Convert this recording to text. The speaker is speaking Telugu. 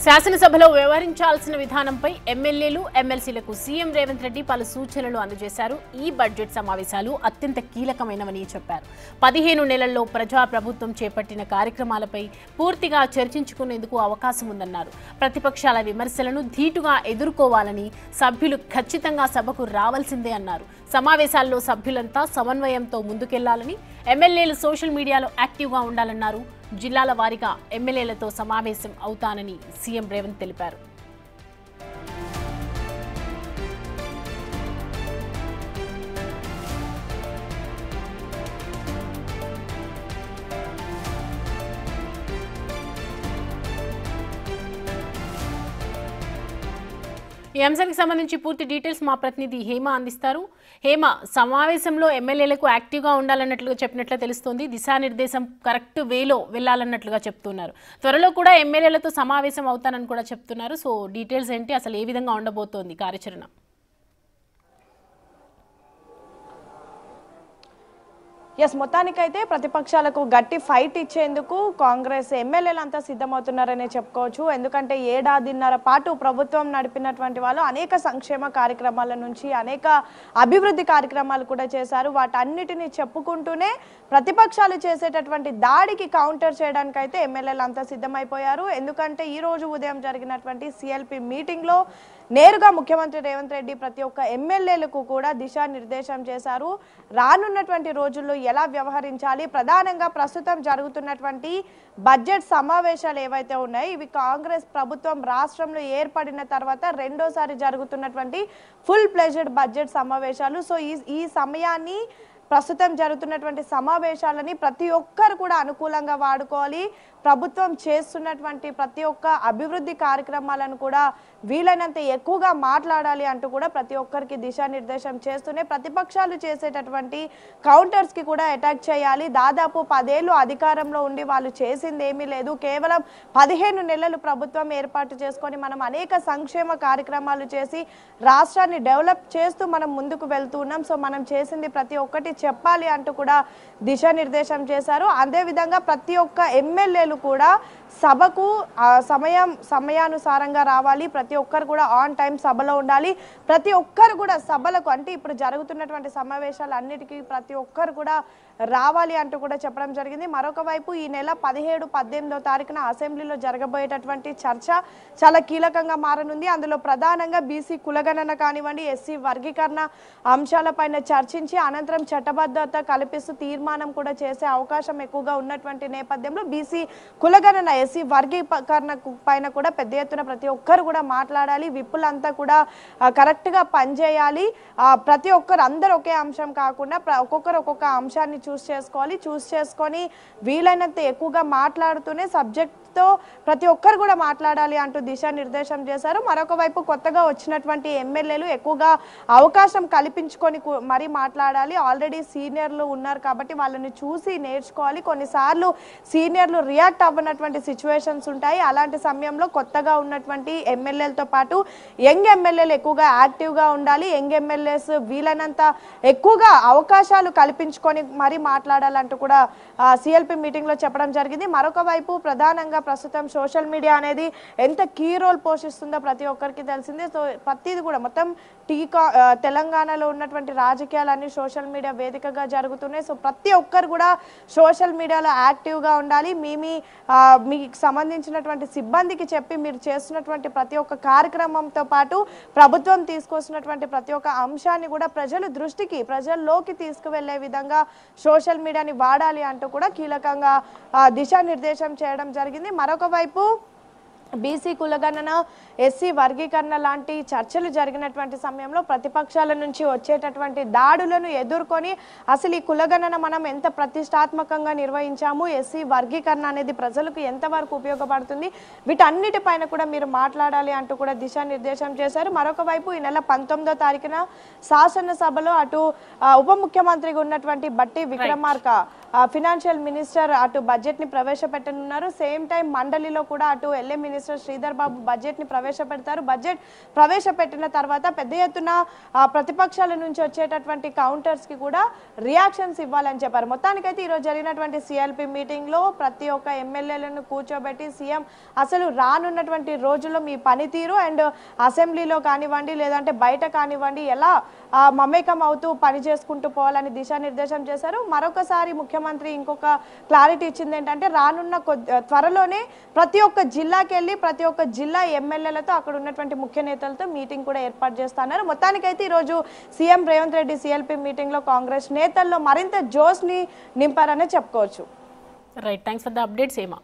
శాసనసభలో వ్యవహరించాల్సిన విధానంపై ఎమ్మెల్యేలు ఎమ్మెల్సీలకు సీఎం రేవంత్ రెడ్డి పలు సూచనలు అందజేశారు. ఈ బడ్జెట్ సమావేశాలు అత్యంత కీలకమైనవని చెప్పారు. 15 నెలల్లో ప్రభుత్వం చేపట్టిన కార్యక్రమాలపై పూర్తిగా చర్చించుకునేందుకు అవకాశం ఉందన్నారు. ప్రతిపక్షాల విమర్శలను ధీటుగా ఎదుర్కోవాలని, సభ్యులు ఖచ్చితంగా సభకు రావాల్సిందే అన్నారు. సమావేశాల్లో సభ్యులంతా సమన్వయంతో ముందుకెళ్లాలని, ఎమ్మెల్యేలు సోషల్ మీడియాలో యాక్టివ్గా ఉండాలన్నారు. జిల్లాల వారీగా ఎమ్మెల్యేలతో సమావేశం అవుతానని సీఎం రేవంత్ తెలిపారు. ఈ అంశానికి సంబంధించి పూర్తి డీటెయిల్స్ మా ప్రతినిధి హేమ అందిస్తారు. హేమ, సమావేశంలో ఎమ్మెల్యేలకు యాక్టివ్గా ఉండాలన్నట్లుగా చెప్పినట్లు తెలుస్తోంది. దిశానిర్దేశం కరెక్ట్ వేలో వెళ్ళాలన్నట్లుగా చెప్తున్నారు. త్వరలో కూడా ఎమ్మెల్యేలతో సమావేశం అవుతానని కూడా చెప్తున్నారు. సో డీటెయిల్స్ ఏంటి, అసలు ఏ విధంగా ఉండబోతోంది కార్యాచరణ? మొత్తానికైతే ప్రతిపక్షాలకు గట్టి ఫైట్ ఇచ్చేందుకు కాంగ్రెస్ ఎమ్మెల్యేలంతా సిద్ధమవుతున్నారనే చెప్పుకోవచ్చు. ఎందుకంటే ఏడాదిన్నర పాటు ప్రభుత్వం నడిపినటువంటి వాళ్ళు అనేక సంక్షేమ కార్యక్రమాల నుంచి అనేక అభివృద్ధి కార్యక్రమాలు కూడా చేశారు. వాటన్నిటిని చెప్పుకుంటూనే ప్రతిపక్షాలు చేసేటటువంటి దాడికి కౌంటర్ చేయడానికైతే ఎమ్మెల్యేలంతా సిద్ధమైపోయారు. ఎందుకంటే ఈ రోజు ఉదయం జరిగినటువంటి సిఎల్పి మీటింగ్లో నేరుగా ముఖ్యమంత్రి రేవంత్ రెడ్డి ప్రతి ఒక్క ఎమ్మెల్యేలకు కూడా దిశానిర్దేశం చేశారు. రానున్నటువంటి రోజుల్లో ఎలా వ్యవహరించాలి, ప్రధానంగా ప్రస్తుతం జరుగుతున్నటువంటి బడ్జెట్ సమావేశాలు ఏవైతే ఉన్నాయో ఇవి కాంగ్రెస్ ప్రభుత్వం రాష్ట్రంలో ఏర్పడిన తర్వాత రెండోసారి జరుగుతున్నటువంటి ఫుల్ ప్లెజర్డ్ బడ్జెట్ సమావేశాలు. సో ఈ సమయాన్ని, ప్రస్తుతం జరుగుతున్నటువంటి సమావేశాలని ప్రతి ఒక్కరు కూడా అనుకూలంగా వాడుకోవాలి. ప్రభుత్వం చేస్తున్నటువంటి ప్రతి ఒక్క అభివృద్ధి కార్యక్రమాలను కూడా వీలైనంత ఎక్కువగా మాట్లాడాలి అంటూ కూడా ప్రతి ఒక్కరికి దిశానిర్దేశం చేస్తూనే ప్రతిపక్షాలు చేసేటటువంటి కౌంటర్స్కి కూడా అటాక్ చేయాలి. దాదాపు 10 ఏళ్ళు అధికారంలో ఉండి వాళ్ళు చేసింది ఏమీ లేదు. కేవలం 15 నెలలు ప్రభుత్వం ఏర్పాటు చేసుకొని మనం అనేక సంక్షేమ కార్యక్రమాలు చేసి రాష్ట్రాన్ని డెవలప్ చేస్తూ మనం ముందుకు వెళ్తూ ఉన్నాం. సో మనం చేసింది ప్రతి ఒక్కటి చెప్పాలి అంటూ కూడా దిశానిర్దేశం చేశారు. అదేవిధంగా ప్రతి ఒక్క ఎమ్మెల్యేలు కూడా సభకు సమయానుసారంగా రావాలి. ప్రతి ఒక్కరు కూడా ఆన్ టైం సభలో ఉండాలి. ప్రతి ఒక్కరు కూడా సభలకు, అంటే ఇప్పుడు జరుగుతున్నటువంటి సమావేశాలు అన్నిటికీ ప్రతి ఒక్కరు కూడా రావాలి అంటూ కూడా చెప్పడం జరిగింది. మరొక వైపు ఈ నెల 17, 18వ తారీఖున అసెంబ్లీలో జరగబోయేటటువంటి చర్చ చాలా కీలకంగా మారనుంది. అందులో ప్రధానంగా బీసీ కులగణన కానివ్వండి, ఎస్సీ వర్గీకరణ అంశాలపైన చర్చించి అనంతరం చట్టబద్ధత కల్పిస్తూ తీర్మానం కూడా చేసే అవకాశం ఎక్కువగా ఉన్నటువంటి నేపథ్యంలో బీసీ కులగణన, ఎస్సీ వర్గీకరణ పైన కూడా పెద్ద ఎత్తున ప్రతి ఒక్కరు కూడా మాట్లాడాలి. విప్పులంతా కూడా కరెక్ట్గా పనిచేయాలి. ప్రతి ఒక్కరు, అందరూ ఒకే అంశం కాకుండా ఒక్కొక్కరు ఒక్కొక్క అంశాన్ని చూస్ చేసుకొని వీలైనంత ఎక్కువగా మాట్లాడుతూనే సబ్జెక్ట్తో ప్రతి ఒక్కరు కూడా మాట్లాడాలి అంటూ దిశానిర్దేశం చేశారు. మరొక వైపు కొత్తగా వచ్చినటువంటి ఎమ్మెల్యేలు ఎక్కువగా అవకాశం కల్పించుకొని మరీ మాట్లాడాలి. ఆల్రెడీ సీనియర్లు ఉన్నారు కాబట్టి వాళ్ళని చూసి నేర్చుకోవాలి. కొన్నిసార్లు సీనియర్లు రియాక్ట్ అవ్వనటువంటి సిచ్యువేషన్స్ ఉంటాయి. అలాంటి సమయంలో కొత్తగా ఉన్నటువంటి ఎమ్మెల్యేలతో పాటు యంగ్ ఎమ్మెల్యేలు ఎక్కువగా యాక్టివ్గా ఉండాలి. యంగ్ ఎమ్మెల్యేస్ వీలైనంత ఎక్కువగా అవకాశాలు కల్పించుకొని మరీ మాట్లాడాలంటూ కూడా సిఎల్పి మీటింగ్లో చెప్పడం జరిగింది. మరొక వైపు ప్రధానంగా ప్రస్తుతం సోషల్ మీడియా అనేది ఎంత కీ రోల్ పోషిస్తుందో ప్రతి ఒక్కరికి తెలిసిందే. సో ప్రతిది కూడా మొత్తం తెలంగాణలో ఉన్నటువంటి రాజకీయాలన్నీ సోషల్ మీడియా వేదికగా జరుగుతున్నాయి. సో ప్రతి ఒక్కరు కూడా సోషల్ మీడియాలో యాక్టివ్గా ఉండాలి. మీకు సంబంధించినటువంటి సిబ్బందికి చెప్పి మీరు చేస్తున్నటువంటి ప్రతి ఒక్క కార్యక్రమంతో పాటు ప్రభుత్వం తీసుకొస్తున్నటువంటి ప్రతి ఒక్క అంశాన్ని కూడా ప్రజల్లోకి తీసుకువెళ్లే విధంగా సోషల్ మీడియాని వాడాలి అంటూ కూడా కీలకంగా దిశానిర్దేశం చేయడం జరిగింది. మరొక వైపు బీసీ కులగణన, ఎస్సీ వర్గీకరణ లాంటి చర్చలు జరిగినటువంటి సమయంలో ప్రతిపక్షాల నుంచి వచ్చేటటువంటి దాడులను ఎదుర్కొని అసలు ఈ కులగణన మనం ఎంత ప్రతిష్టాత్మకంగా నిర్వహించాము, ఎస్సీ వర్గీకరణ అనేది ప్రజలకు ఎంతవరకు ఉపయోగపడుతుంది, వీటన్నిటిపైన కూడా మీరు మాట్లాడాలి అంటూ కూడా దిశానిర్దేశం చేశారు. మరొక వైపు ఈ నెల 19వ తారీఖున శాసనసభలో అటు ఉప ముఖ్యమంత్రిగా ఉన్నటువంటి బట్టి విక్రమార్క ఫినాన్షియల్ మినిస్టర్ అటు బడ్జెట్ ని ప్రవేశపెట్టనున్నారు. సేమ్ టైం మండలిలో కూడా అటు LA minister Sridhar Babu budget ని ప్రవేశపెడతారు. బడ్జెట్ ప్రవేశపెట్టిన తర్వాత పెద్ద ఎత్తున ప్రతిపక్షాల నుంచి వచ్చేటటువంటి కౌంటర్స్ కి కూడా రియాక్షన్స్ ఇవ్వాలని చెప్పారు. మొత్తానికైతే ఈరోజు జరిగినటువంటి సిఎల్పి మీటింగ్ లో ప్రతి ఒక్క ఎమ్మెల్యేలను కూర్చోబెట్టి సీఎం అసలు రానున్నటువంటి రోజుల్లో మీ పనితీరు అండ్ అసెంబ్లీలో కానివ్వండి లేదంటే బయట కానివ్వండి ఎలా మమేకం అవుతూ పని చేసుకుంటూ పోవాలని దిశానిర్దేశం చేశారు. మరొకసారి ముఖ్యమంత్రి ఇంకొక క్లారిటీ ఇచ్చింది ఏంటంటే రానున్న త్వరలోనే ప్రతి ఒక్క జిల్లాకి వెళ్ళి ప్రతి ఒక్క జిల్లా ఎమ్మెల్యేలతో అక్కడ ఉన్నటువంటి ముఖ్య నేతలతో మీటింగ్ కూడా ఏర్పాటు చేస్తున్నారు. మొత్తానికైతే ఈరోజు CM Revanth Reddy CLP meeting లో కాంగ్రెస్ నేతల్లో మరింత జోష్ ని నింపారనే చెప్పుకోవచ్చు. Right, thanks for the updates. ఏమా